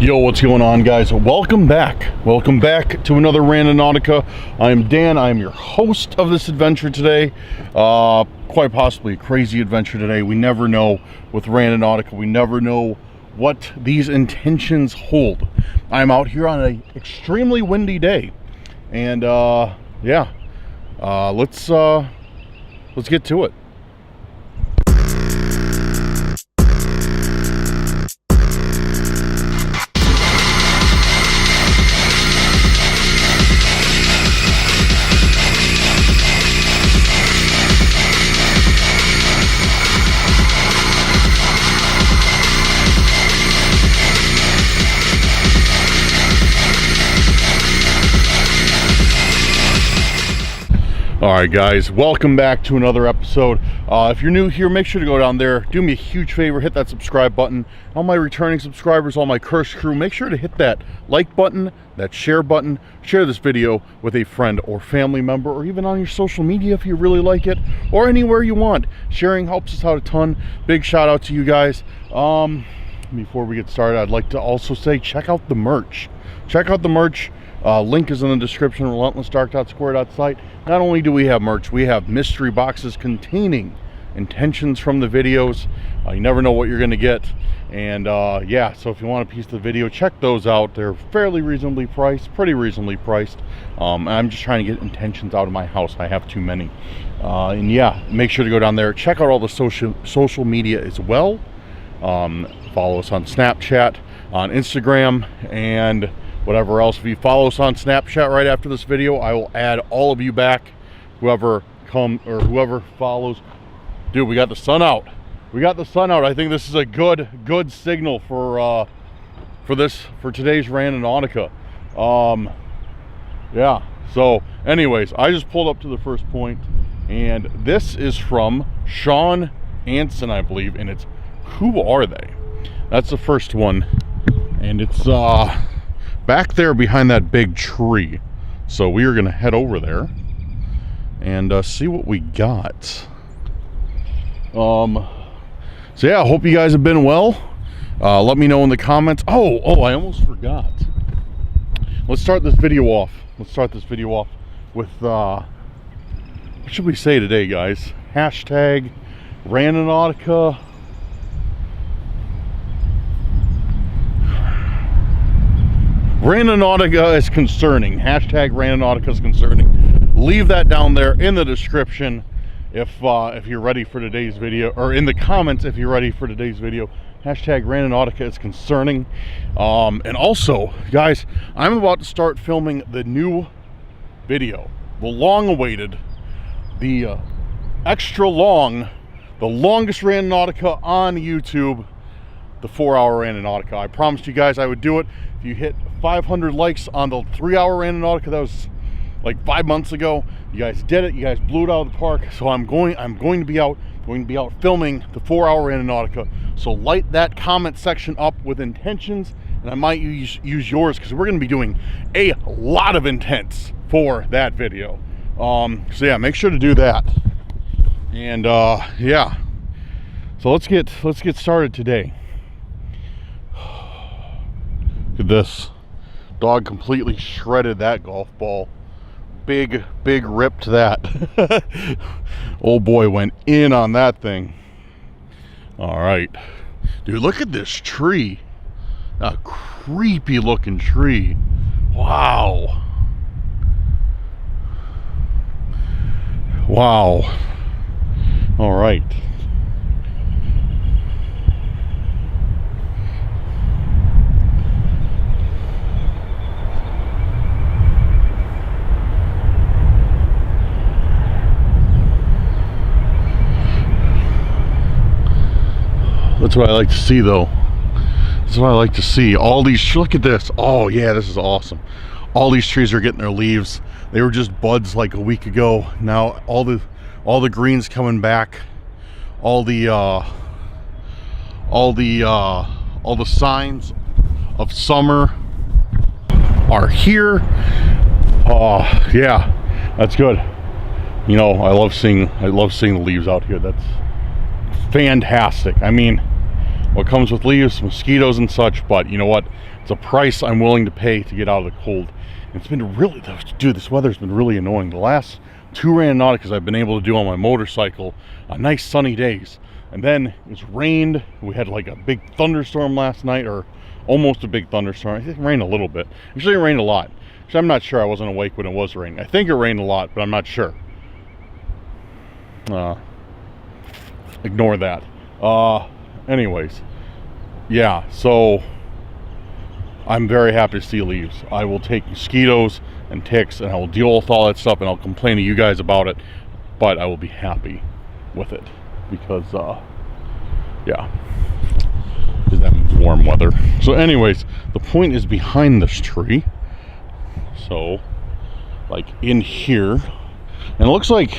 Yo, what's going on, guys? Welcome back to another Randonautica. I am Dan. I am your host of this adventure today. Quite possibly a crazy adventure today. We never know with Randonautica. We never know what these intentions hold. I'm out here on an extremely windy day, and yeah, let's get to it. Alright guys, welcome back to another episode. If you're new here, make sure to go down there, do me a huge favor, hit that subscribe button. All my returning subscribers, all my curse crew, make sure to hit that like button, that share button, share this video with a friend or family member, or even on your social media if you really like it, or anywhere you want. Sharing helps us out a ton. Big shout out to you guys. Before we get started, I'd like to also say check out the merch. Check out the merch. Link is in the description, relentlessdark.square.site. Not only do we have merch, we have mystery boxes containing intentions from the videos. You never know what you're going to get. And yeah, so if you want a piece of the video, check those out. They're fairly reasonably priced, pretty reasonably priced. I'm just trying to get intentions out of my house. I have too many. And yeah, make sure to go down there. Check out all the social media as well. Follow us on Snapchat, on Instagram, and whatever else. If you follow us on Snapchat right after this video, I will add all of you back. Whoever follows. Dude, we got the sun out. We got the sun out. I think this is a good signal for today's Randonautica. Yeah. So, anyways, I just pulled up to the first point, and this is from Sean Anson, I believe, and it's Who Are They? That's the first one, and it's back there behind that big tree. So we are going to head over there and see what we got. So yeah, I hope you guys have been well. Let me know in the comments. Oh, I almost forgot. Let's start this video off. With what should we say today, guys? Hashtag Randonautica. Randonautica is concerning. Hashtag Randonautica is concerning. Leave that down there in the description if you're ready for today's video, or in the comments if you're ready for today's video. Hashtag Randonautica is concerning. And also, guys, I'm about to start filming the new video, the long-awaited, the extra long, the longest Randonautica on YouTube, the 4-hour Randonautica. I promised you guys I would do it. If you hit 500 likes on the 3-hour Randonautica, that was like 5 months ago. You guys did it. You guys blew it out of the park. So I'm going to be out filming the 4-hour Randonautica. So light that comment section up with intentions, and I might use yours, because we're going to be doing a lot of intents for that video. So yeah, make sure to do that. And yeah, so let's get started today. Look at this. Dog completely shredded that golf ball. Big rip to that. Old boy went in on that thing. All right. Dude, look at this tree. A creepy looking tree. Wow. Wow. All right. That's what I like to see, though. That's what I like to see. All these, look at this. Oh yeah, this is awesome. All these trees are getting their leaves. They were just buds like a week ago. Now all the green's coming back. All the signs of summer are here. Yeah, that's good. You know, I love seeing the leaves out here. That's fantastic. I mean, what comes with leaves, mosquitoes and such, but you know what? It's a price I'm willing to pay to get out of the cold. And it's been really, dude, this weather's been really annoying. The last 2 Randonauticas I've been able to do on my motorcycle on nice sunny days. And then it's rained. We had like a big thunderstorm last night, or almost a big thunderstorm. I think it rained a little bit. Actually, it rained a lot. Actually, I'm not sure. I wasn't awake when it was raining. I think it rained a lot, but I'm not sure. Ignore that. Anyways, yeah, so I'm very happy to see leaves. I will take mosquitoes and ticks, and I will deal with all that stuff, and I'll complain to you guys about it, but I will be happy with it because, yeah, because that means warm weather. So anyways, the point is behind this tree. So, like in here, and it looks like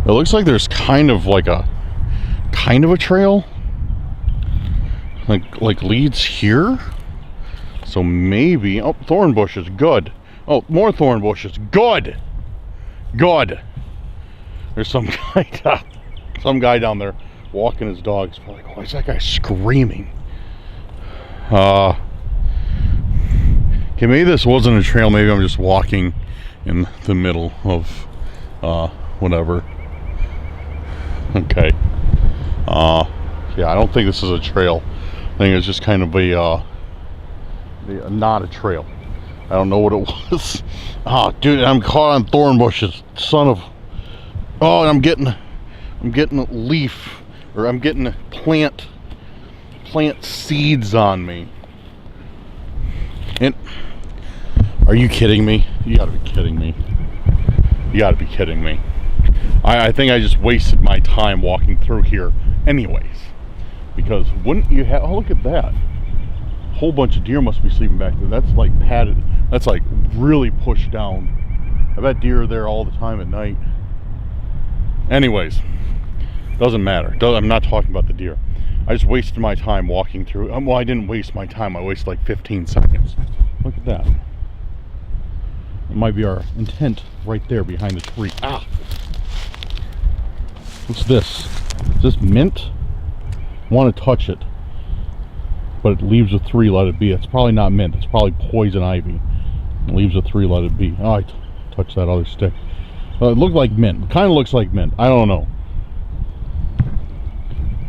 there's kind of a trail, like leads here. So maybe, oh, thorn bushes, good. Oh, more thorn bushes, good. There's some guy down there walking his dog. He's probably like, why is that guy screaming? Okay, maybe this wasn't a trail. Maybe I'm just walking in the middle of whatever. Okay. Yeah, I don't think this is a trail. I think it's just kind of not a trail. I don't know what it was. Oh, dude, I'm caught on thorn bushes. Son of. Oh, and I'm getting a leaf, or I'm getting plant seeds on me. And are you kidding me? You gotta be kidding me. You gotta be kidding me. I think I just wasted my time walking through here anyways. Because wouldn't you have, oh, look at that. A whole bunch of deer must be sleeping back there. That's like padded, that's like really pushed down. I bet deer are there all the time at night. Anyways, doesn't matter. I'm not talking about the deer. I just wasted my time walking through. Well, I didn't waste my time. I wasted like 15 seconds. Look at that. It might be our intent right there behind the tree. Ah! What's this? Is this mint? I want to touch it, but it leaves a 3, let it be. It's probably not mint. It's probably poison ivy. It leaves a 3, let it be. Oh, I touched that other stick. It looked like mint. It kind of looks like mint. I don't know.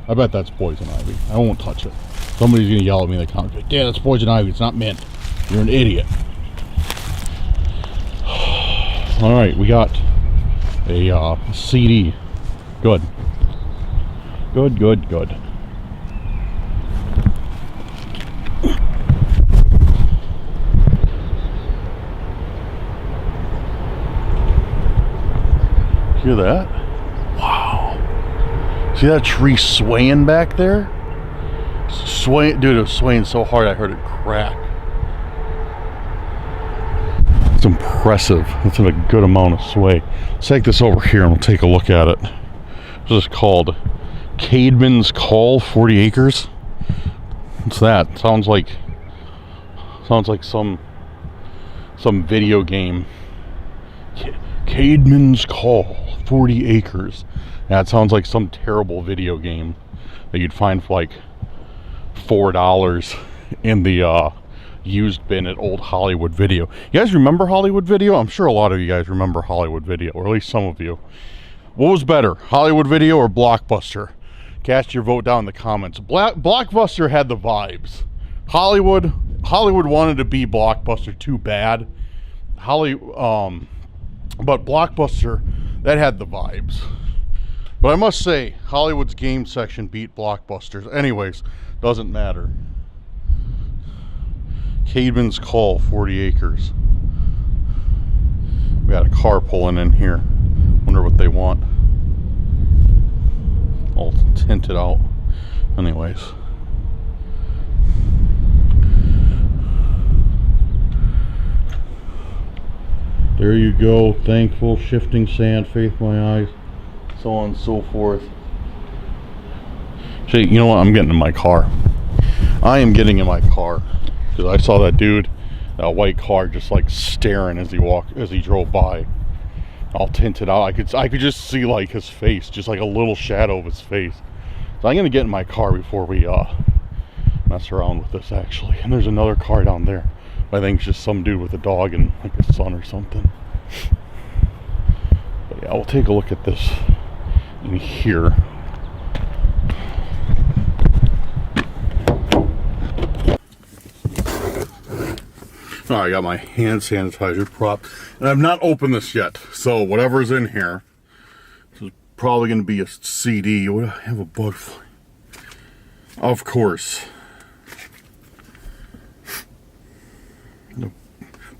I bet that's poison ivy. I won't touch it. Somebody's going to yell at me in the comments. Yeah, that's poison ivy. It's not mint. You're an idiot. Alright, we got a CD. Good. Good. Hear that? Wow. See that tree swaying back there? Swaying, dude, it was swaying so hard I heard it crack. It's impressive. That's a good amount of sway. Let's take this over here and we'll take a look at it. This is called Caedmon's Call, 40 acres. What's that? Sounds like some video game. Caedmon's Call, 40 acres. Yeah, it sounds like some terrible video game that you'd find for like $4 in the used bin at old Hollywood Video. You guys remember Hollywood Video? I'm sure a lot of you guys remember Hollywood Video, or at least some of you. What was better, Hollywood Video or Blockbuster? Cast your vote down in the comments. Blockbuster had the vibes. Hollywood wanted to be Blockbuster too bad. But Blockbuster, that had the vibes. But I must say, Hollywood's game section beat Blockbuster's. Anyways, doesn't matter. Caedmon's Call, 40 acres. We got a car pulling in here. Wonder what they want. All tinted out. Anyways. There you go. Thankful, shifting sand, faith my eyes, so on and so forth. Actually, you know what? I'm getting in my car. I am getting in my car. Because I saw that dude, that white car, just like staring as he drove by. All tinted out. I could just see like his face, just like a little shadow of his face. So I'm gonna get in my car before we mess around with this actually. And there's another car down there. I think it's just some dude with a dog and like a son or something. But yeah, we'll take a look at this in here. All right, I got my hand sanitizer prop, and I've not opened this yet. So whatever's in here, this is probably going to be a CD. What do I have? A bug fly? Of course. Dude,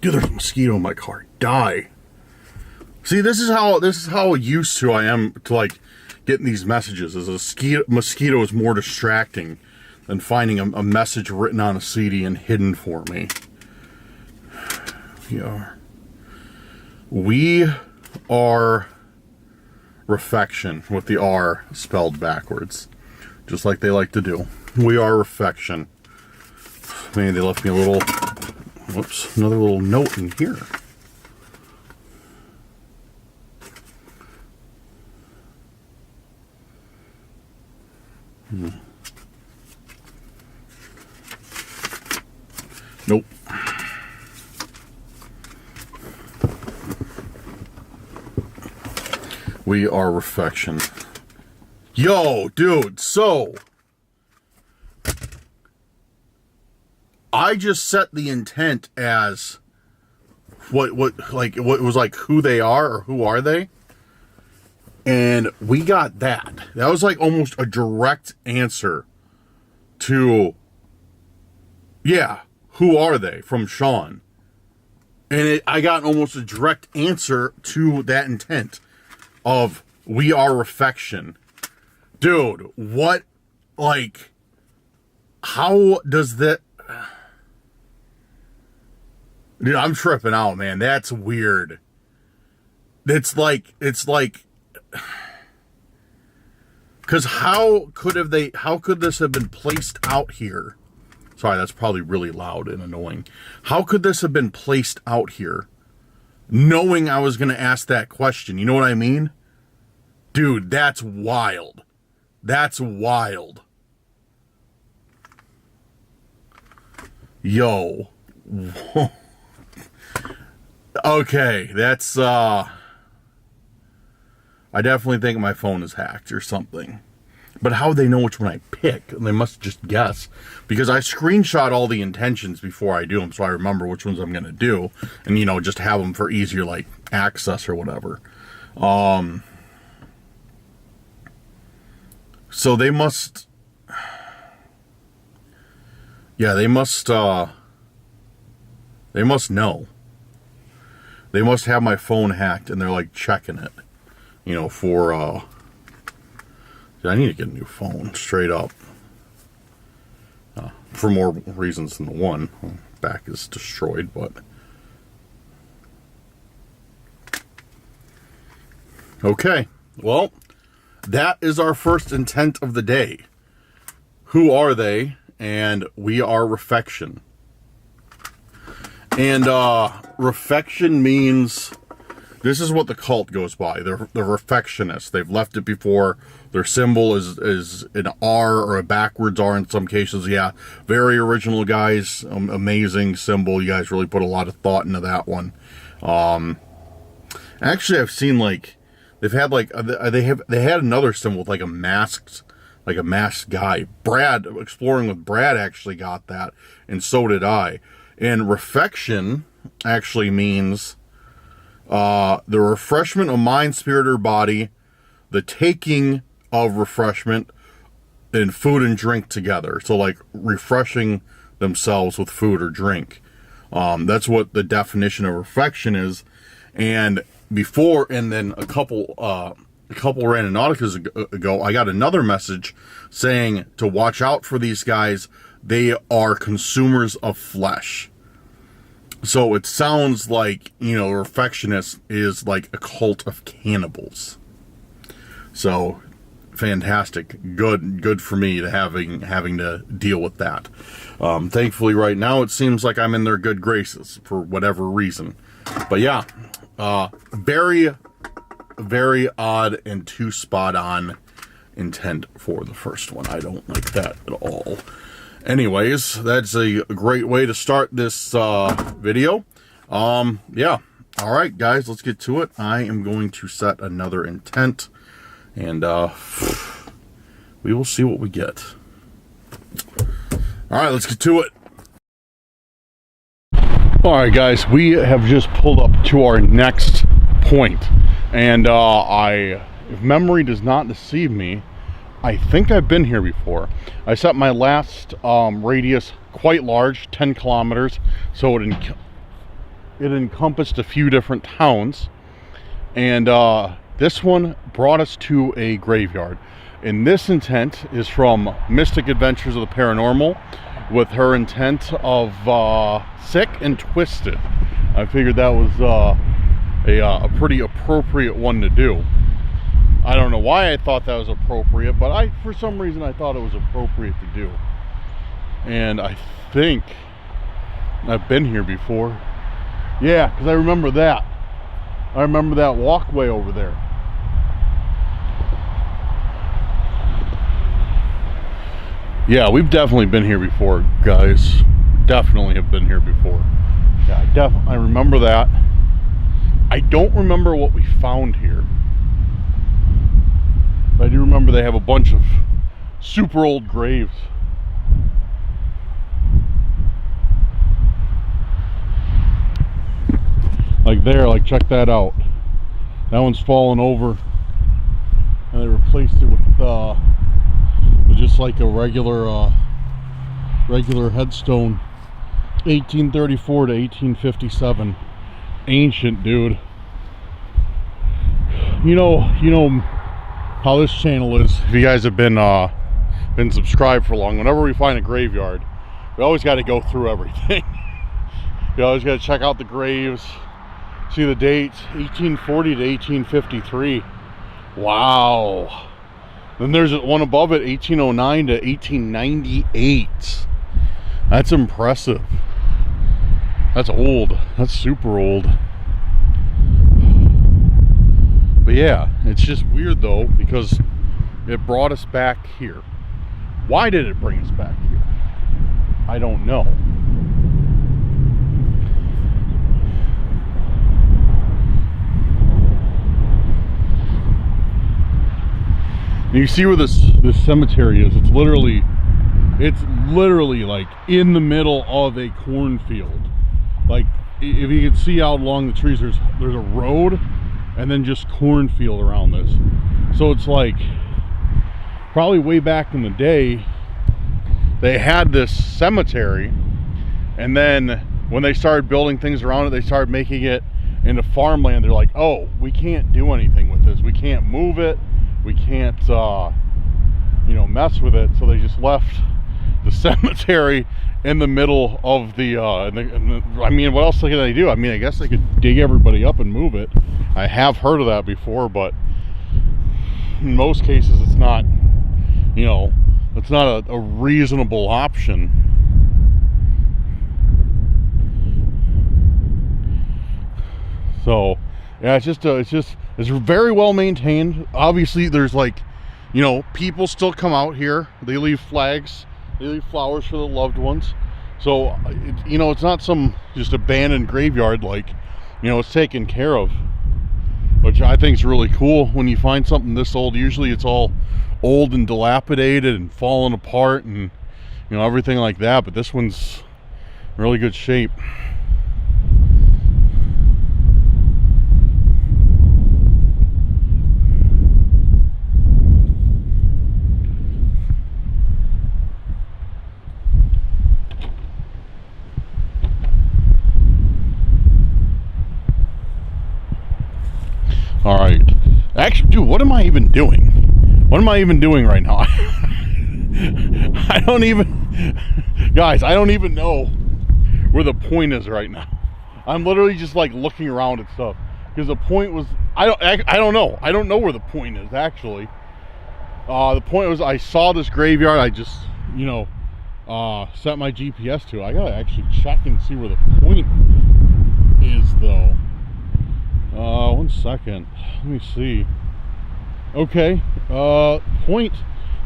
there's a mosquito in my car. Die. See, this is how used to I am to like getting these messages. As a mosquito is more distracting than finding a message written on a CD and hidden for me. We are Refection with the R spelled backwards, just like they like to do. We are Refection. Maybe they left me a little, whoops, another little note in here. Nope. We are Refection. Yo, dude, so I just set the intent as what was like who they are or who are they? And we got that. That was like almost a direct answer to, yeah, who are they from Sean. And I got almost a direct answer to that intent of we are Refection. Dude, what, like, how does that, dude, I'm tripping out, man. That's weird. It's like, because how could this have been placed out here? Sorry, that's probably really loud and annoying. How could this have been placed out here knowing I was going to ask that question? You know what I mean? Dude, that's wild. That's wild. Yo. Okay, that's, I definitely think my phone is hacked or something. But how would they know which one I pick? They must just guess. Because I screenshot all the intentions before I do them, so I remember which ones I'm going to do. And, you know, just have them for easier, like, access or whatever. So they must... Yeah, they must know. They must have my phone hacked, and they're, like, checking it. You know, for, I need to get a new phone, straight up. For more reasons than the one. Back is destroyed, but... Okay, well, that is our first intent of the day. Who are they? And we are Refection. And, Refection means... This is what the cult goes by. They're Refectionists. They've left it before. Their symbol is an R or a backwards R in some cases. Yeah, very original, guys. Amazing symbol. You guys really put a lot of thought into that one. Actually, I've seen like they've had like they had another symbol with like a masked guy. Brad, Exploring with Brad, actually got that, and so did I. And Refection actually means the refreshment of mind, spirit, or body, the taking of refreshment and food and drink together. So like refreshing themselves with food or drink. That's what the definition of Refection is. And before, and then a couple Randonauticas ago, I got another message saying to watch out for these guys. They are consumers of flesh. So it sounds like, you know, Refectionist is like a cult of cannibals. So fantastic. Good for me to having to deal with that. Thankfully right now it seems like I'm in their good graces for whatever reason. But yeah, very, very odd and too spot on. intent for the first one. I don't like that at all. Anyways, that's a great way to start this video. Yeah. All right, guys, let's get to it. I am going to set another intent, and we will see what we get. All right, let's get to it. All right, guys, we have just pulled up to our next point, and if memory does not deceive me, I think I've been here before. I set my last radius quite large, 10 kilometers, so it encompassed a few different towns, and this one brought us to a graveyard. And this intent is from Mystic Adventures of the Paranormal, with her intent of Sick and Twisted. I figured that was a pretty appropriate one to do. I don't know why I thought that was appropriate, but for some reason I thought it was appropriate to do. And I think I've been here before. Yeah, because I remember that. I remember that walkway over there. Yeah, we've definitely been here before, guys. Definitely have been here before. Yeah, I remember that. I don't remember what we found here. But I do remember they have a bunch of super old graves. Like there, like check that out. That one's fallen over, and they replaced it with just like a regular headstone. 1834 to 1857. Ancient, dude. You know how this channel is. If you guys have been subscribed for long, whenever we find a graveyard, we always got to go through everything. You always got to check out the graves. See the dates, 1840 to 1853. Wow. Then there's one above it, 1809 to 1898. That's impressive. That's old. That's super old. But yeah, it's just weird though, because it brought us back here. Why did it bring us back here? I don't know. And you see where this cemetery is. It's literally like in the middle of a cornfield. Like if you can see out along the trees, there's a road and then just cornfield around this. So it's like probably way back in the day they had this cemetery, and then when they started building things around it, they started making it into farmland. They're like, oh, we can't do anything with this. We can't move it. We can't, mess with it. So they just left the cemetery in the middle of I mean, what else can they do? I mean, I guess they could dig everybody up and move it. I have heard of that before, but in most cases, it's not, it's not a reasonable option. So, yeah, it's very well maintained. Obviously, there's like, people still come out here. They leave flags, they leave flowers for the loved ones. So, it's not some just abandoned graveyard. Like, it's taken care of, which I think is really cool. When you find something this old, usually it's all old and dilapidated and falling apart and, everything like that. But this one's in really good shape. All right. Actually, dude, what am I even doing? What am I even doing right now? I don't even, guys, I don't even know where the point is right now. I'm literally just like looking around at stuff, because the point was, I don't know. I don't know where the point is actually. The point was, I saw this graveyard. I just, set my GPS to it. I gotta actually check and see where the point is though. 1 second. Let me see. Okay, point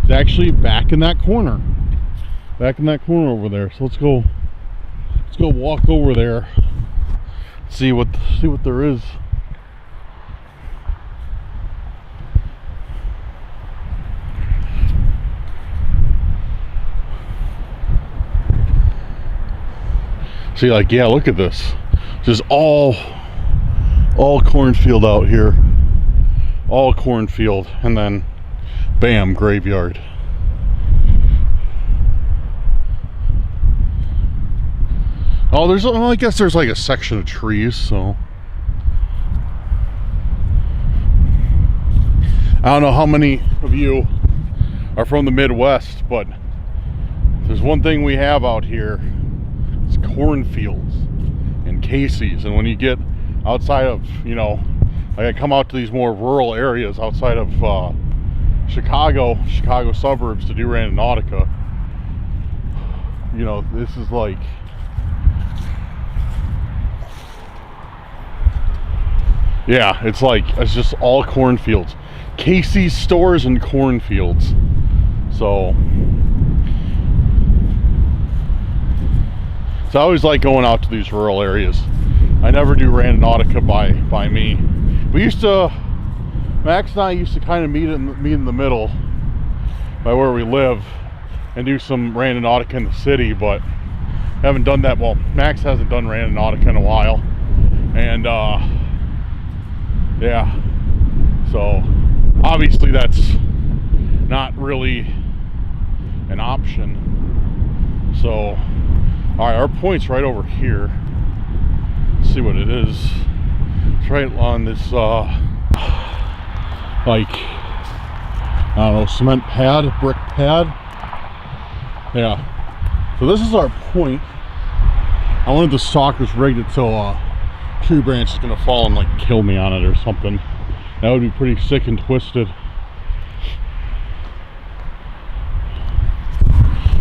is actually back in that corner. Back in that corner over there. So let's go walk over there. See what there is. See, like, yeah, look at this. Just all cornfield out here. All cornfield, and then bam, graveyard. Oh, I guess there's like a section of trees, so I don't know how many of you are from the Midwest, but there's one thing we have out here. It's cornfields and Casey's. And when you get outside of, you know, like I come out to these more rural areas outside of Chicago suburbs to do Randonautica, you know, this is like, yeah, it's just all cornfields. Casey's stores and cornfields. So I always like going out to these rural areas. I never do Randonautica by me. Max and I used to kind of meet in the middle by where we live and do some Randonautica in the city, but haven't done that. Well, Max hasn't done Randonautica in a while, and yeah, so obviously that's not really an option. So all right, our point's right over here. Let's see what it is. It's right on this like, I don't know, cement pad, brick pad. Yeah, so this is our point. I wanted the stalkers rigged it so a tree branch is gonna fall and like kill me on it or something. That would be pretty sick and twisted.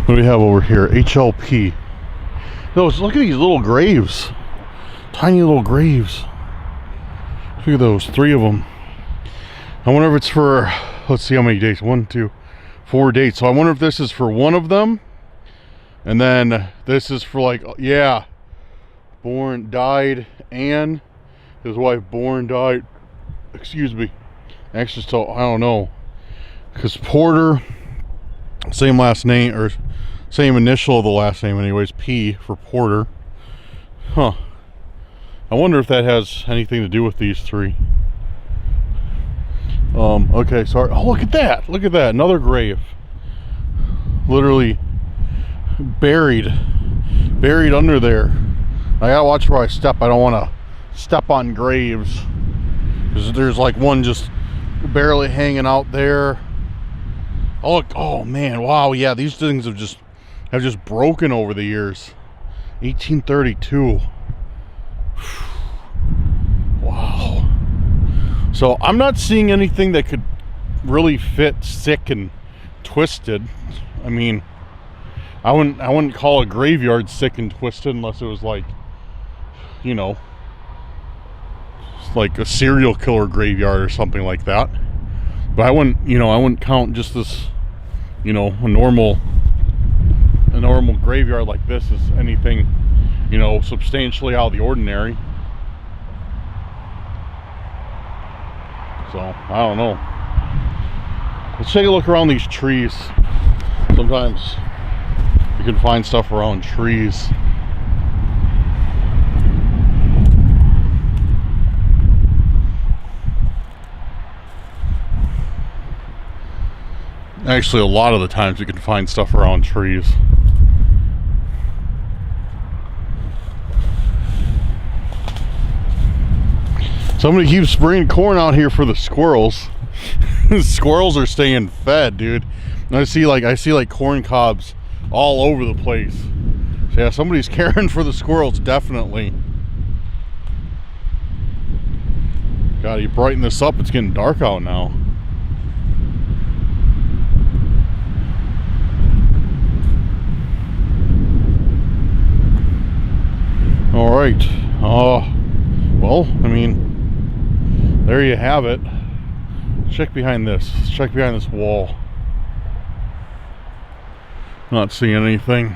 What do we have over here? HLP. Those, look at these little graves. Tiny little graves. Look at those, 3 of them. I wonder if it's for, let's see how many dates. 1, 2, 4 dates. So I wonder if this is for one of them. And then this is for like, yeah. Born, died, and his wife born, died. Excuse me. Actually, so I don't know. Because Porter, same last name, or same initial of the last name anyways, P for Porter. Huh. I wonder if that has anything to do with these 3. Okay, sorry. Oh, look at that. Look at that. Another grave. Literally buried under there. I gotta watch where I step. I don't want to step on graves. Because there's like one just barely hanging out there. Oh, look. Oh, man. Wow. Yeah, these things have just broken over the years. 1832. Wow. So I'm not seeing anything that could really fit sick and twisted. I mean, I wouldn't call a graveyard sick and twisted unless it was like, you know, like a serial killer graveyard or something like that. But I wouldn't count just this, you know, a normal graveyard like this as anything, you know, substantially out of the ordinary. So I don't know. Let's take a look around these trees. Sometimes you can find stuff around trees. Actually, a lot of the times you can find stuff around trees. Somebody keeps bringing corn out here for the squirrels. Squirrels are staying fed, dude. And I see like corn cobs all over the place. So yeah, somebody's caring for the squirrels, definitely. God, you brighten this up. It's getting dark out now. All right. Well, I mean, there you have it. Check behind this. Check behind this wall. Not seeing anything.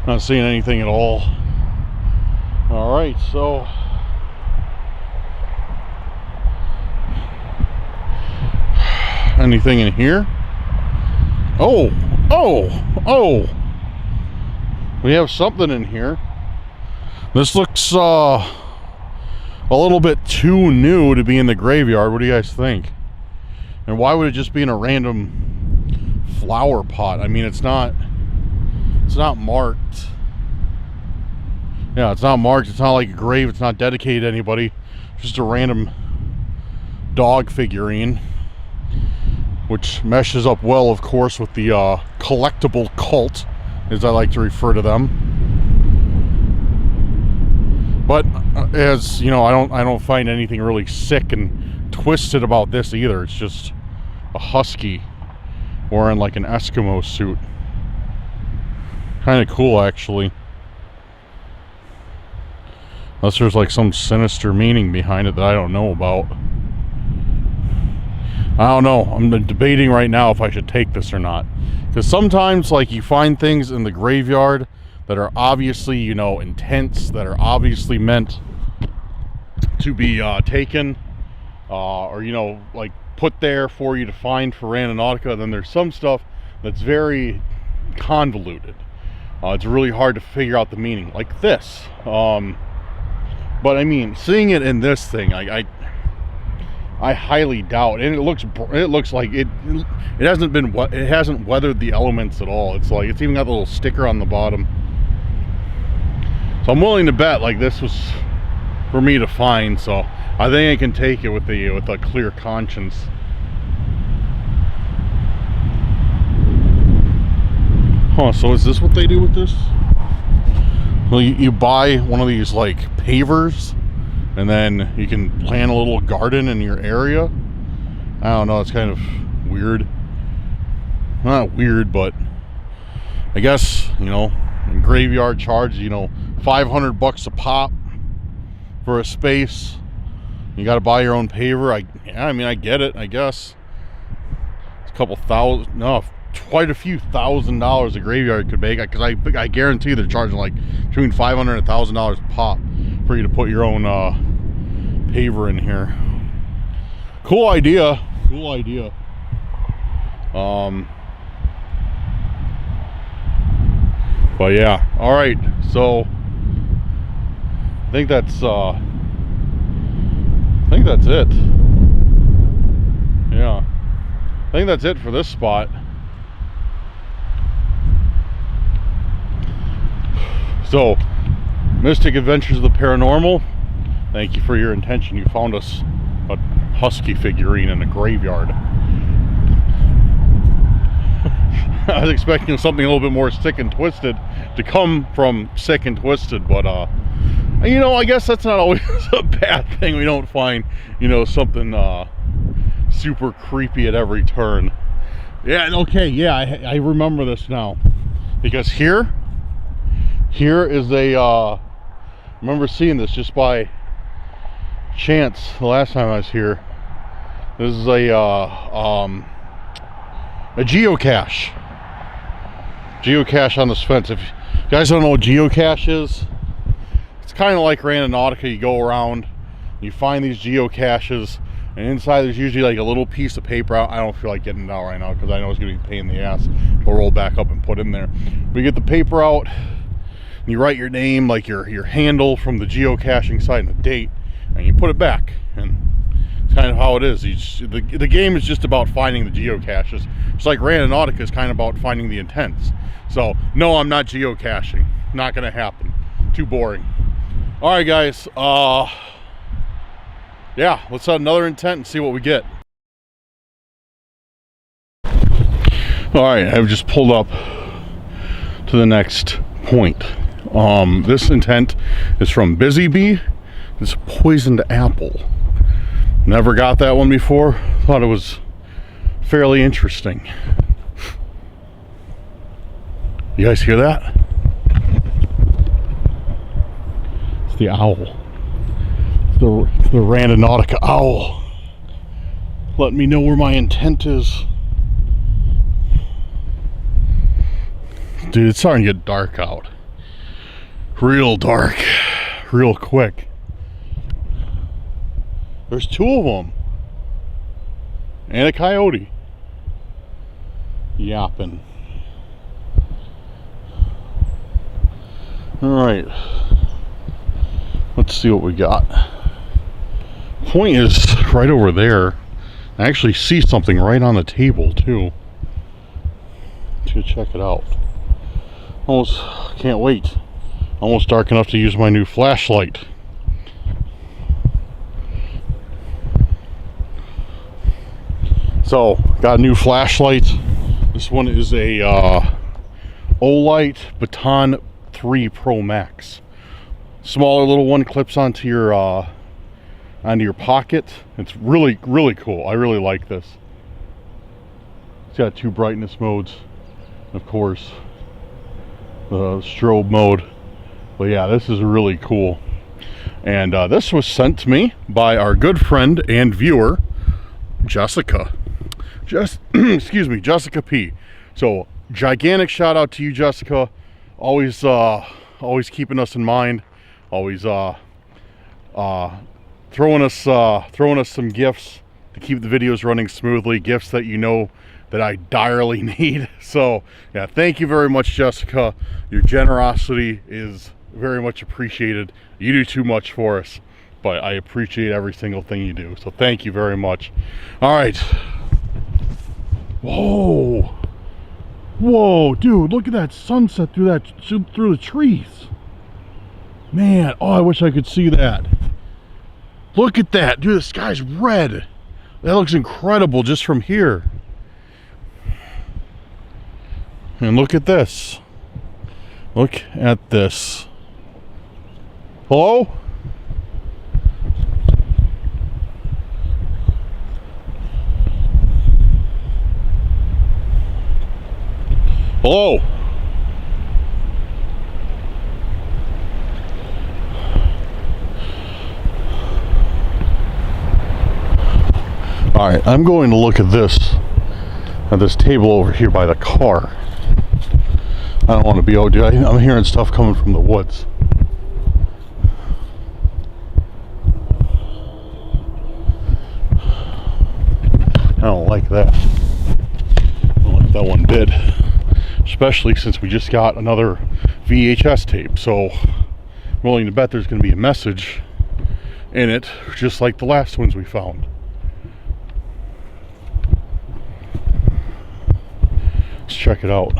Not seeing anything at all. Alright, so anything in here? Oh! We have something in here. This looks a little bit too new to be in the graveyard. What do you guys think? And why would it just be in a random flower pot? I mean, it's not marked. Yeah, it's not marked. It's not like a grave. It's not dedicated to anybody. It's just a random dog figurine, which meshes up well, of course, with the collectible cult, as I like to refer to them. But as you know, I don't find anything really sick and twisted about this either. It's just a husky wearing like an Eskimo suit. Kind of cool, actually. Unless there's like some sinister meaning behind it that I don't know about. I don't know. I'm debating right now if I should take this or not. Because sometimes, like, you find things in the graveyard that are obviously, you know, intense, that are obviously meant to be taken, or, you know, like, put there for you to find for Randonautica. Then there's some stuff that's very convoluted. It's really hard to figure out the meaning, like this. But, I mean, seeing it in this thing, I highly doubt, and it looks like it hasn't weathered the elements at all. It's like it's even got a little sticker on the bottom. So I'm willing to bet like this was for me to find. So I think I can take it with a clear conscience. Huh? So is this what they do with this? Well, you buy one of these like pavers, and then you can plant a little garden in your area. I don't know, it's kind of weird. Not weird, but I guess, you know, graveyard charge, you know, $500 a pop for a space. You got to buy your own paver. I mean, I get it, I guess. It's a couple thousand, no, quite a few $1,000 a graveyard could make, because I guarantee they're charging like between $500 and $1,000 a pop for you to put your own paver in here. Cool idea. But yeah, all right, so I think that's it. Yeah, I think that's it for this spot. So, Mystic Adventures of the Paranormal, thank you for your attention. You found us a husky figurine in a graveyard. I was expecting something a little bit more sick and twisted to come from Sick and Twisted, but you know, I guess that's not always a bad thing. We don't find, you know, something super creepy at every turn. Yeah, okay, yeah, I remember this now, because here is a I remember seeing this just by chance the last time I was here. This is a geocache on this fence. If you guys don't know what geocache is, it's kind of like Randonautica. You go around, you find these geocaches, and inside there's usually like a little piece of paper out. I don't feel like getting it out right now because I know it's gonna be a pain in the ass to roll back up and put in there. But you get the paper out, and you write your name, like your handle from the geocaching site and the date, and you put it back. And it's kind of how it is. The game is just about finding the geocaches. It's like Randonautica is kind of about finding the intents. So no, I'm not geocaching. Not gonna happen. Too boring. All right, guys. Yeah, let's have another intent and see what we get. All right, I've just pulled up to the next point. This intent is from Busy Bee. It's poisoned apple. Never got that one before. Thought it was fairly interesting. You guys hear that? It's the owl. It's the Randonautica owl. letting me know where my intent is. Dude, it's starting to get dark out. Real dark. Real quick. There's two of them. And a coyote. Yapping. Alright. Let's see what we got. Point is right over there. I actually see something right on the table too. Let's check it out. Almost can't wait. Almost dark enough to use my new flashlight. So, got a new flashlight. This one is a Olight Baton 3 Pro Max. Smaller little one, clips onto your pocket. It's really cool. I really like this. It's got 2 brightness modes, of course, the strobe mode. But yeah, this is really cool. And this was sent to me by our good friend and viewer, Jessica. Excuse me, Jessica P. So gigantic shout out to you, Jessica. Always keeping us in mind. Always throwing us some gifts to keep the videos running smoothly. Gifts that you know that I direly need. So yeah, thank you very much, Jessica. Your generosity is very much appreciated. You do too much for us, but I appreciate every single thing you do. So thank you very much. All right. Whoa. Whoa, dude, look at that sunset through the trees. Man, oh, I wish I could see that. Look at that, dude, the sky's red. That looks incredible just from here. And look at this. Look at this. Hello? Hello? All right, I'm going to look at this table over here by the car. I don't want to be, oh dude, I'm hearing stuff coming from the woods. I don't like that. I don't like that one bit. Especially since we just got another VHS tape. So I'm willing to bet there's going to be a message in it, just like the last ones we found. Let's check it out.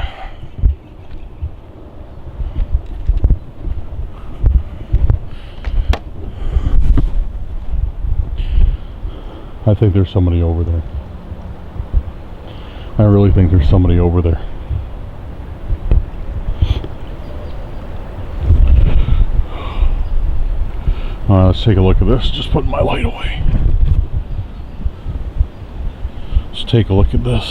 I think there's somebody over there. I really think there's somebody over there. Let's take a look at this. Just putting my light away. Let's take a look at this.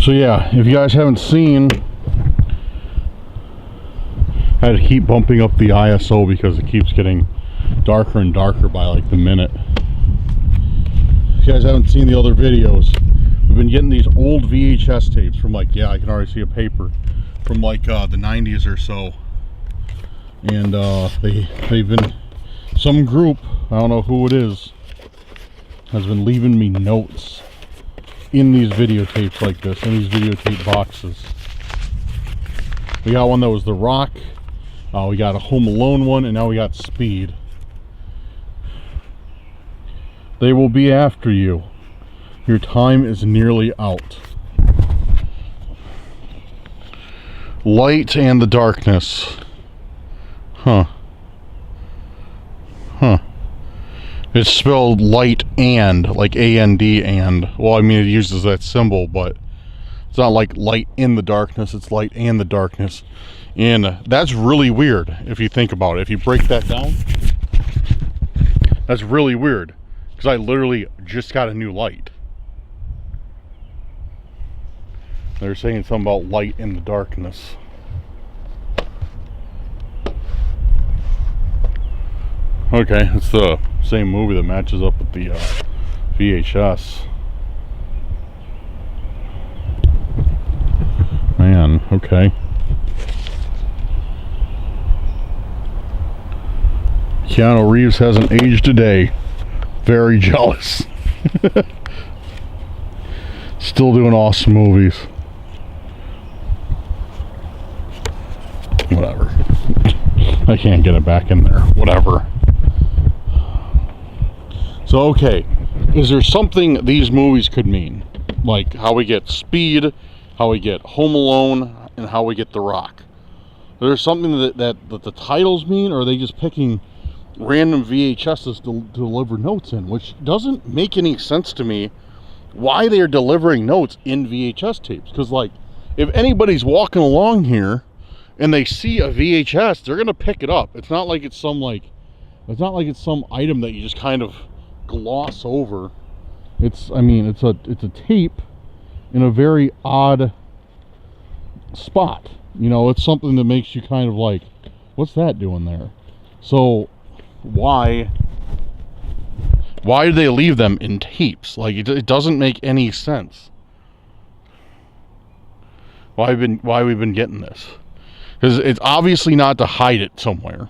So yeah, if you guys haven't seen, I had to keep bumping up the ISO because it keeps getting darker and darker by like the minute. If you guys haven't seen the other videos, we've been getting these old VHS tapes from like, yeah, I can already see a paper, from like the 90s or so. And they've been, some group, I don't know who it is, has been leaving me notes in these videotapes like this, in these videotape boxes. We got one that was The Rock, we got a Home Alone one, and now we got Speed. They will be after you. Your time is nearly out. Light and the Darkness. Huh. It's spelled light and, like A-N-D and. Well, I mean, it uses that symbol, but it's not like light in the darkness, it's light and the darkness. And that's really weird if you think about it. If you break that down, that's really weird. Because I literally just got a new light. They're saying something about light in the darkness. Okay, it's the same movie that matches up with the VHS. Man, okay. Keanu Reeves hasn't aged a day. Very jealous. Still doing awesome movies. Whatever. I can't get it back in there. Whatever. So, okay. Is there something these movies could mean? Like how we get Speed, how we get Home Alone, and how we get The Rock. Is there something that the titles mean, or are they just picking random VHSs to deliver notes in? Which doesn't make any sense to me why they're delivering notes in VHS tapes. Because, like, if anybody's walking along here and they see a VHS, they're gonna pick it up. It's not like it's some some item that you just kind of gloss over. It's a tape in a very odd spot. You know, it's something that makes you kind of like, what's that doing there? So why do they leave them in tapes? Like, it doesn't make any sense. Why we've been getting this? Because it's obviously not to hide it somewhere.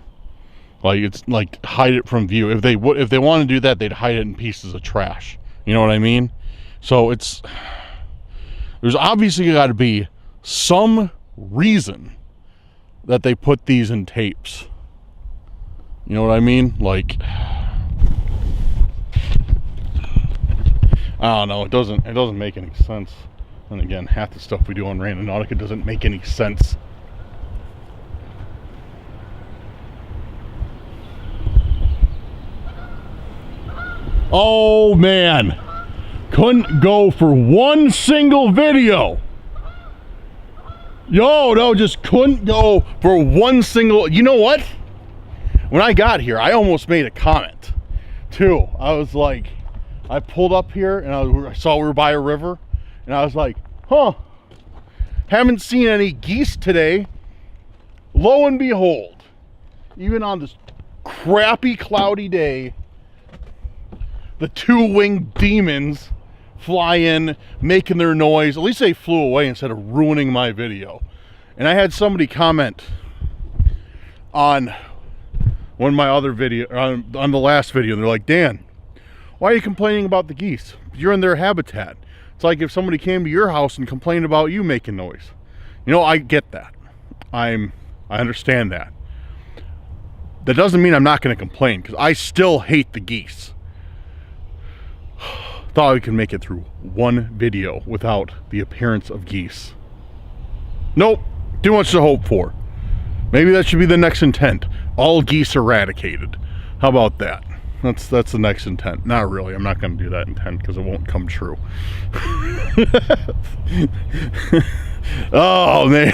Like, it's like hide it from view. If they want to do that, they'd hide it in pieces of trash. You know what I mean? So there's obviously got to be some reason that they put these in tapes. You know what I mean? Like, I don't know. It doesn't make any sense. And again, half the stuff we do on Randonautica doesn't make any sense. Oh man, couldn't go for one single video. Yo, no, just couldn't go for one single. You know what? When I got here, I almost made a comment too. I was like, I pulled up here and I saw we were by a river, and I was like, huh, haven't seen any geese today. Lo and behold, even on this crappy cloudy day, the two-winged demons fly in, making their noise. At least they flew away instead of ruining my video. And I had somebody comment on one of my other video, on the last video, and they're like, Dan, why are you complaining about the geese? You're in their habitat. It's like if somebody came to your house and complained about you making noise. You know, I get that. I understand that. That doesn't mean I'm not going to complain, because I still hate the geese. Thought we could make it through one video without the appearance of geese. Nope, too much to hope for. Maybe that should be the next intent. All geese eradicated. How about that? That's the next intent. Not really. I'm not going to do that intent because it won't come true. Oh man.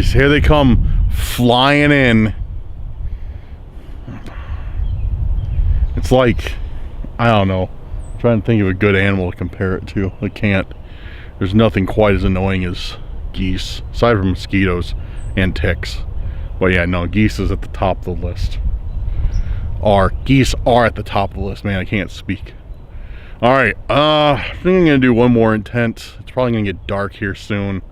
Here they come flying in. It's like, I don't know. I'm trying to think of a good animal to compare it to. I can't. There's nothing quite as annoying as geese, aside from mosquitoes and ticks. But yeah, no, geese is at the top of the list. Geese are at the top of the list, man. I can't speak. All right, I think I'm gonna do one more intent. It's probably gonna get dark here soon,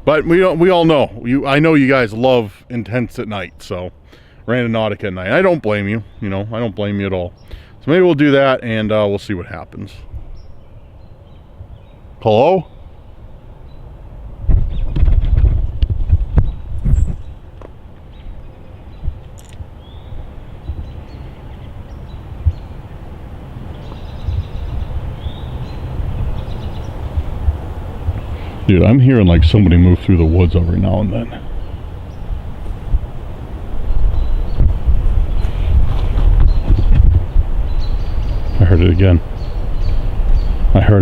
but we all know. I know you guys love intents at night, so Randonautica at night. I don't blame you. You know, I don't blame you at all. So maybe we'll do that, and we'll see what happens. Hello? Dude, I'm hearing like somebody move through the woods every now and then. I heard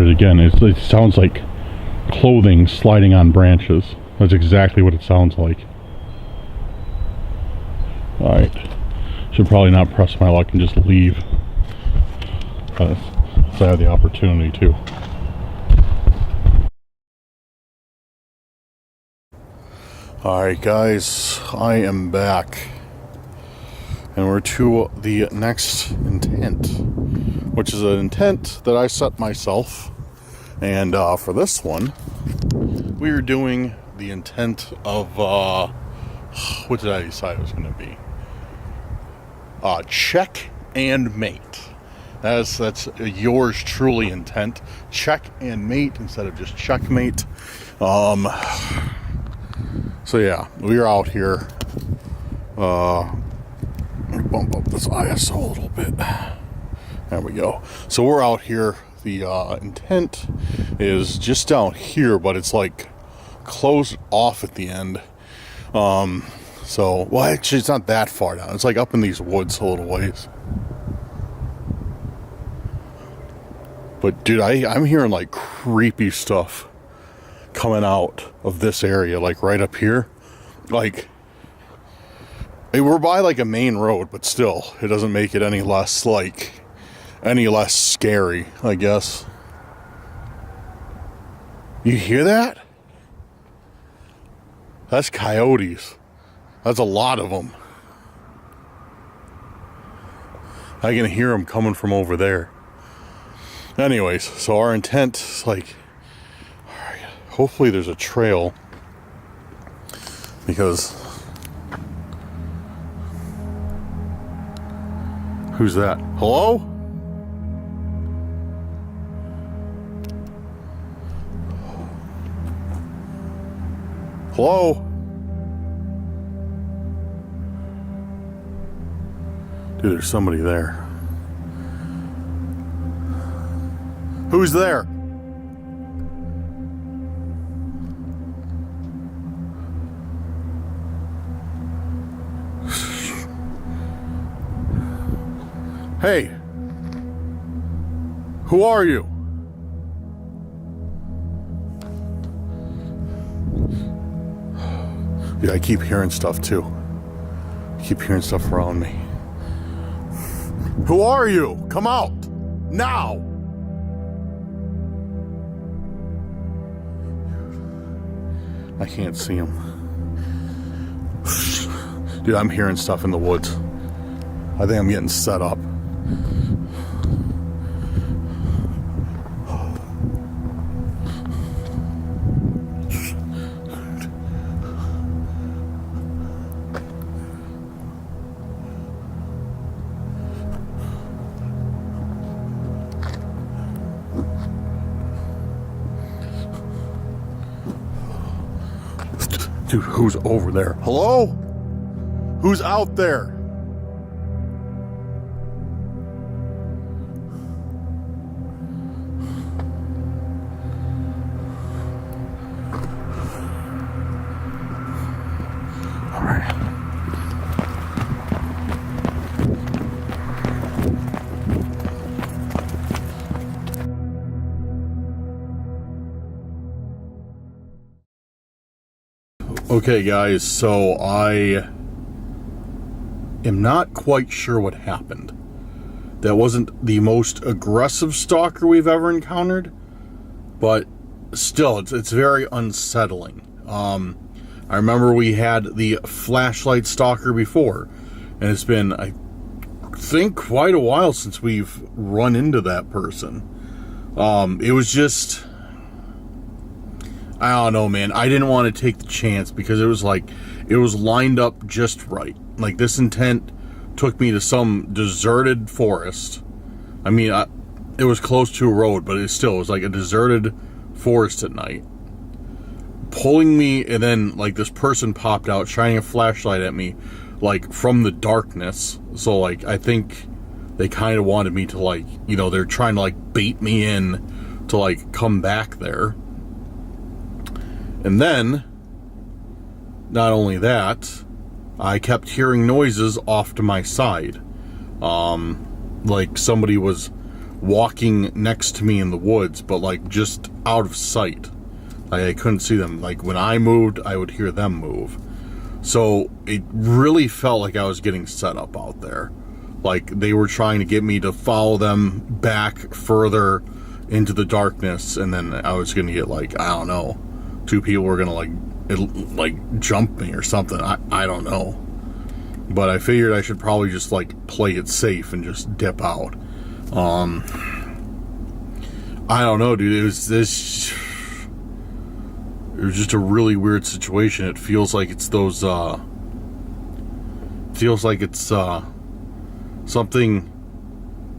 it again. It sounds like clothing sliding on branches. That's exactly what it sounds like. Alright. Should probably not press my luck and just leave. So I have the opportunity to. Alright guys, I am back. And we're to the next intent, which is an intent that I set myself. And for this one, we are doing the intent of, what did I decide it was going to be? Check and mate. That's yours truly intent. Check and mate instead of just checkmate. So yeah, we are out here. Bump up this ISO a little bit. There we go. So we're out here. The intent is just down here, but it's like closed off at the end. So, well, actually, it's not that far down. It's like up in these woods a little ways. But dude, I'm hearing like creepy stuff coming out of this area, like right up here. Like, we're by like a main road, but still, it doesn't make it any less scary, I guess. You hear that? That's coyotes. That's a lot of them. I can hear them coming from over there. Anyways, so our intent is like, alright, hopefully there's a trail, because who's that? Hello? Hello? Dude, there's somebody there. Who's there? Hey. Who are you? Dude, I keep hearing stuff too. I keep hearing stuff around me. Who are you? Come out! Now! I can't see him. Dude, I'm hearing stuff in the woods. I think I'm getting set up. Dude, who's over there? Hello? Who's out there? All right. Okay guys, so I am not quite sure what happened. That wasn't the most aggressive stalker we've ever encountered, but still, it's very unsettling. I remember we had the flashlight stalker before, and it's been, I think, quite a while since we've run into that person. It was just, I don't know, man. I didn't want to take the chance because it was like, it was lined up just right. Like, this intent took me to some deserted forest. I mean, it was close to a road, but it still was like a deserted forest at night. Pulling me, and then, like, this person popped out, shining a flashlight at me, like, from the darkness. So, like, I think they kind of wanted me to, like, you know, they're trying to, like, bait me in to, like, come back there. And then, not only that, I kept hearing noises off to my side. Like somebody was walking next to me in the woods, but like just out of sight. Like I couldn't see them. Like when I moved, I would hear them move. So it really felt like I was getting set up out there. Like they were trying to get me to follow them back further into the darkness, and then I was gonna get, like, I don't know, two people were gonna like jump me or something. I don't know. but I figured I should probably just like play it safe and just dip out. I don't know, dude. It was just a really weird situation. It feels like it's those something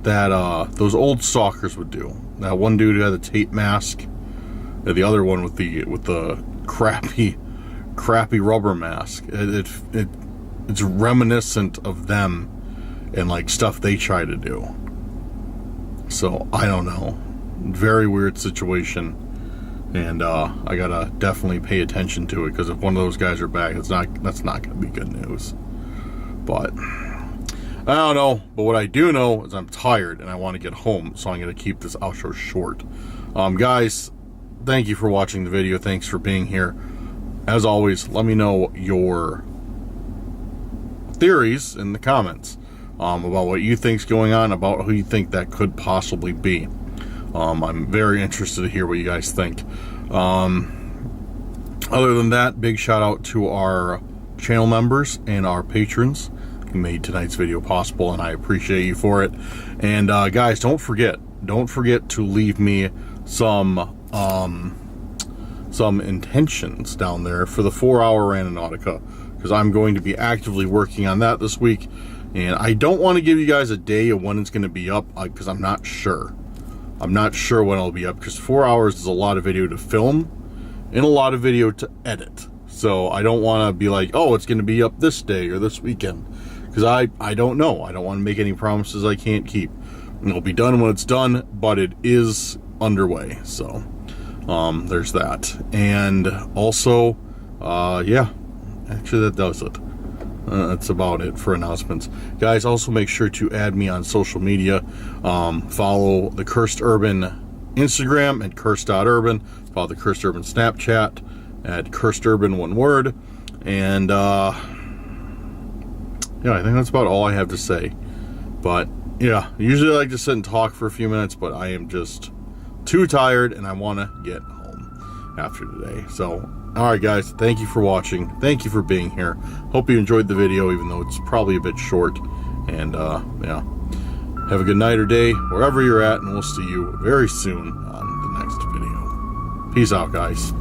that those old stalkers would do. That one dude who had the tape mask, and the other one with the crappy rubber mask. It's reminiscent of them and like stuff they try to do. So I don't know. Very weird situation, and I gotta definitely pay attention to it, because if one of those guys are back, that's not gonna be good news. But I don't know. But what I do know is I'm tired and I want to get home, so I'm gonna keep this outro short. Guys, thank you for watching the video. Thanks for being here. As always, let me know your theories in the comments about what you think's going on, about who you think that could possibly be. I'm very interested to hear what you guys think. Other than that, big shout out to our channel members and our patrons who made tonight's video possible, and I appreciate you for it. And guys, don't forget to leave me some intentions down there for the 4-hour Randonautica, because I'm going to be actively working on that this week, and I don't want to give you guys a day of when it's going to be up, because I'm not sure when it'll be up, because 4 hours is a lot of video to film and a lot of video to edit. So I don't want to be like, oh, it's going to be up this day or this weekend, because I don't know. I don't want to make any promises I can't keep. It'll be done when it's done, but it is underway. So there's that. And also, yeah, actually that does it. That's about it for announcements. Guys, also make sure to add me on social media. Follow the Cursed Urban Instagram at cursed.urban. Follow the Cursed Urban Snapchat at Cursed Urban, one word. And yeah, I think that's about all I have to say. But yeah, usually I like to sit and talk for a few minutes, but I am just too tired and I want to get home after today. So alright guys, thank you for watching. Thank you for being here. Hope you enjoyed the video, even though it's probably a bit short. And yeah, have a good night or day wherever you're at, and we'll see you very soon on the next video. Peace out, guys.